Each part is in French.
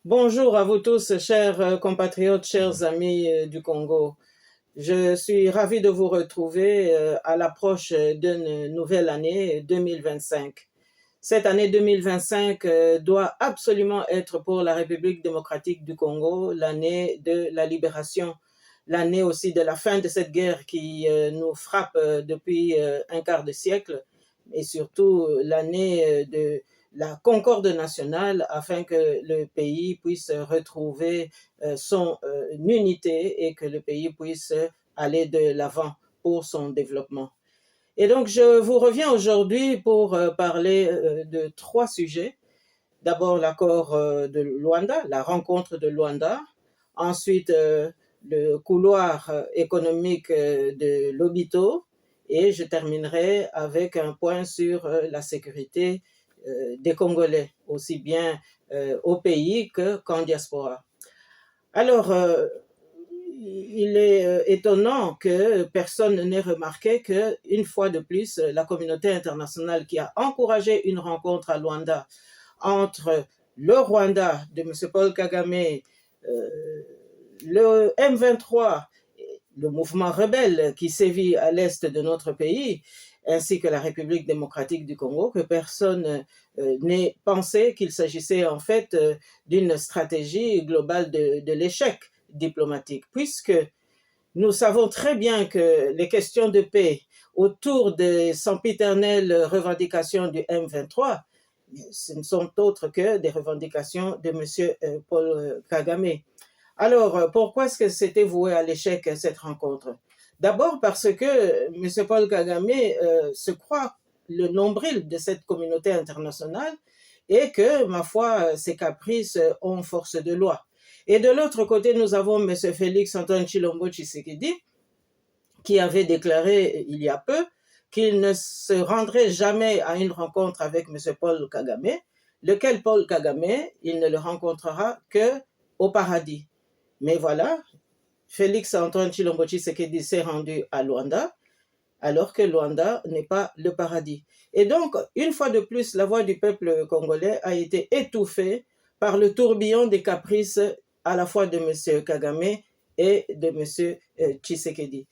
Bonjour à vous tous, chers compatriotes, chers amis du Congo. Je suis ravi de vous retrouver à l'approche d'une nouvelle année 2025. Cette année 2025 doit absolument être pour la République démocratique du Congo l'année de la libération, l'année aussi de la fin de cette guerre qui nous frappe depuis un quart de siècle, et surtout l'année de la concorde nationale afin que le pays puisse retrouver son unité et que le pays puisse aller de l'avant pour son développement. Et donc, je vous reviens aujourd'hui pour parler de trois sujets. D'abord, l'accord de Luanda, la rencontre de Luanda. Ensuite, le couloir économique de Lobito. Et je terminerai avec un point sur la sécurité des Congolais, aussi bien au pays qu'en diaspora. Alors, il est étonnant que personne n'ait remarqué qu'une fois de plus, la communauté internationale qui a encouragé une rencontre à Luanda entre le Rwanda de M. Paul Kagame, le M23, le mouvement rebelle qui sévit à l'est de notre pays, ainsi que la République démocratique du Congo, que personne n'ait pensé qu'il s'agissait en fait d'une stratégie globale de l'échec diplomatique, puisque nous savons très bien que les questions de paix autour des sempiternelles revendications du M23, ce ne sont autres que des revendications de M. Paul Kagame. Alors, pourquoi est-ce que c'était voué à l'échec cette rencontre? D'abord parce que M. Paul Kagame se croit le nombril de cette communauté internationale et que, ma foi, ses caprices ont force de loi. Et de l'autre côté, nous avons M. Félix Antoine Tshilombo Tshisekedi, qui avait déclaré il y a peu qu'il ne se rendrait jamais à une rencontre avec M. Paul Kagame, lequel Paul Kagame, il ne le rencontrera qu'au paradis. Mais voilà, Félix Antoine Tshilombo Tshisekedi s'est rendu à Luanda, alors que Luanda n'est pas le paradis. Et donc, une fois de plus, la voix du peuple congolais a été étouffée par le tourbillon des caprices à la fois de M. Kagame et de M. Tshisekedi.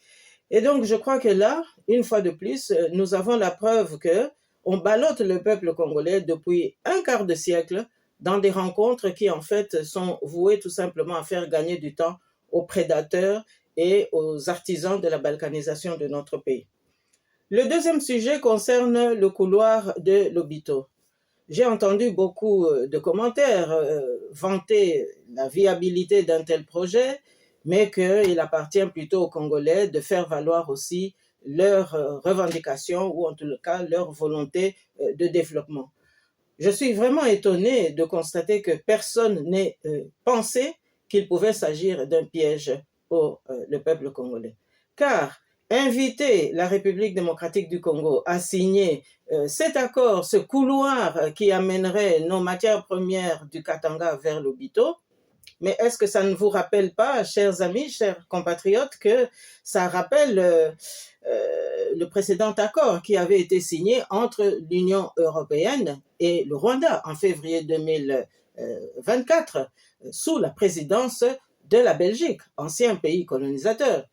Et donc, je crois que là, une fois de plus, nous avons la preuve qu'on ballotte le peuple congolais depuis un quart de siècle dans des rencontres qui, en fait, sont vouées tout simplement à faire gagner du temps aux prédateurs et aux artisans de la balkanisation de notre pays. Le deuxième sujet concerne le couloir de Lobito. J'ai entendu beaucoup de commentaires vanter la viabilité d'un tel projet, mais qu'il appartient plutôt aux Congolais de faire valoir aussi leurs revendications ou en tout cas leur volonté de développement. Je suis vraiment étonné de constater que personne n'ait pensé qu'il pouvait s'agir d'un piège pour le peuple congolais. Car inviter la République démocratique du Congo à signer cet accord, ce couloir qui amènerait nos matières premières du Katanga vers l'Obito, mais est-ce que ça ne vous rappelle pas, chers amis, chers compatriotes, que ça rappelle le précédent accord qui avait été signé entre l'Union européenne et le Rwanda en février 2024 sous la présidence de la Belgique, ancien pays colonisateur.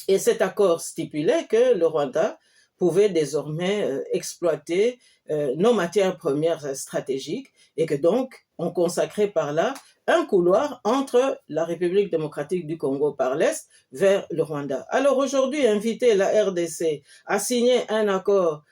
Et cet accord stipulait que le Rwanda pouvait désormais exploiter nos matières premières stratégiques et que donc on consacrait par là un couloir entre la République démocratique du Congo par l'Est vers le Rwanda. Alors aujourd'hui, inviter la RDC à signer un accord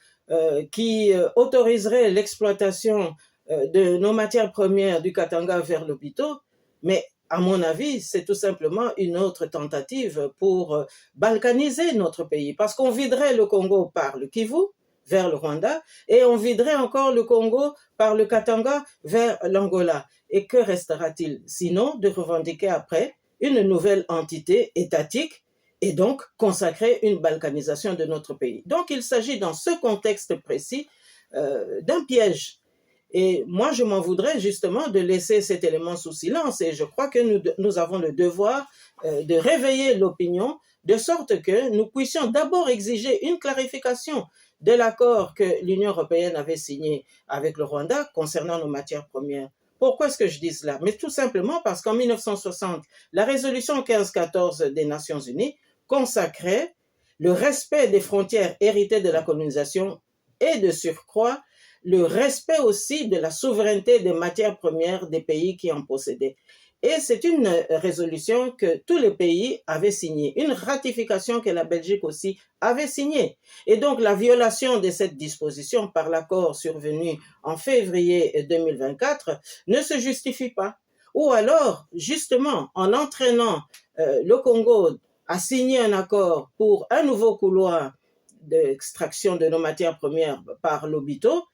qui autoriserait l'exploitation de nos matières premières du Katanga vers l'Obito, mais à mon avis, c'est tout simplement une autre tentative pour balkaniser notre pays, parce qu'on viderait le Congo par le Kivu vers le Rwanda et on viderait encore le Congo par le Katanga vers l'Angola. Et que restera-t-il sinon de revendiquer après une nouvelle entité étatique et donc consacrer une balkanisation de notre pays? Donc il s'agit dans ce contexte précis d'un piège. Et moi, je m'en voudrais justement de laisser cet élément sous silence et je crois que nous avons le devoir de réveiller l'opinion de sorte que nous puissions d'abord exiger une clarification de l'accord que l'Union européenne avait signé avec le Rwanda concernant nos matières premières Pourquoi est-ce que je dis cela? Mais tout simplement parce qu'en 1960, la résolution 1514 des Nations Unies consacrait le respect des frontières héritées de la colonisation et de surcroît le respect aussi de la souveraineté des matières premières des pays qui en possédaient. Et c'est une résolution que tous les pays avaient signée, une ratification que la Belgique aussi avait signée. Et donc la violation de cette disposition par l'accord survenu en février 2024 ne se justifie pas. Ou alors, justement, en entraînant le Congo à signer un accord pour un nouveau couloir d'extraction de nos matières premières par l'Obito,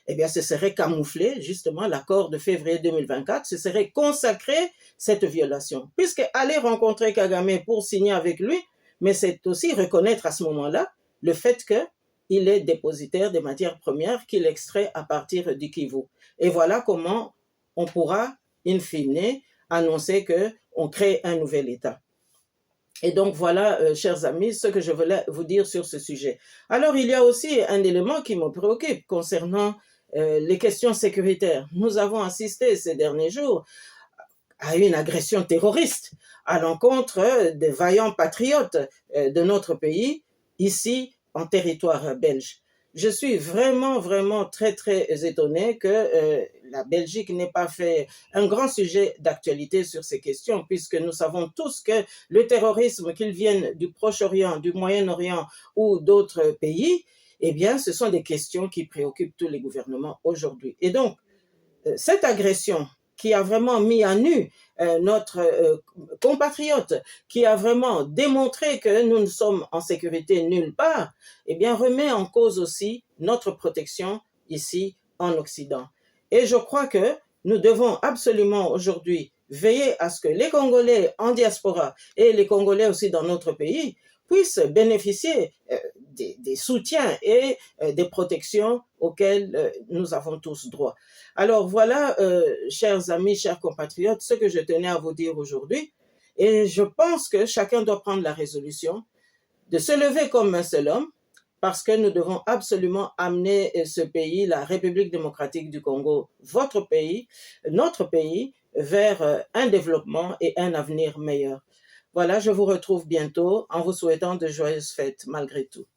eh bien, ce serait camoufler justement l'accord de février 2024, ce serait consacrer cette violation. Puisque aller rencontrer Kagame pour signer avec lui, mais c'est aussi reconnaître à ce moment-là le fait qu'il est dépositaire des matières premières qu'il extrait à partir du Kivu. Et voilà comment on pourra, in fine, annoncer qu'on crée un nouvel État. Et donc voilà, chers amis, ce que je voulais vous dire sur ce sujet. Alors, il y a aussi un élément qui me préoccupe concernant les questions sécuritaires. Nous avons assisté ces derniers jours à une agression terroriste à l'encontre des vaillants patriotes de notre pays, ici en territoire belge. Je suis vraiment, vraiment très, très étonné que la Belgique n'ait pas fait un grand sujet d'actualité sur ces questions, puisque nous savons tous que le terrorisme, qu'il vienne du Proche-Orient, du Moyen-Orient ou d'autres pays, eh bien, ce sont des questions qui préoccupent tous les gouvernements aujourd'hui. Et donc, cette agression qui a vraiment mis à nu notre compatriote, qui a vraiment démontré que nous ne sommes en sécurité nulle part, eh bien, remet en cause aussi notre protection ici en Occident. Et je crois que nous devons absolument aujourd'hui veiller à ce que les Congolais en diaspora et les Congolais aussi dans notre pays puissent bénéficier des soutiens et des protections auxquelles nous avons tous droit. Alors voilà, chers amis, chers compatriotes, ce que je tenais à vous dire aujourd'hui. Et je pense que chacun doit prendre la résolution de se lever comme un seul homme, parce que nous devons absolument amener ce pays, la République démocratique du Congo, votre pays, notre pays, vers un développement et un avenir meilleur. Voilà, je vous retrouve bientôt en vous souhaitant de joyeuses fêtes malgré tout.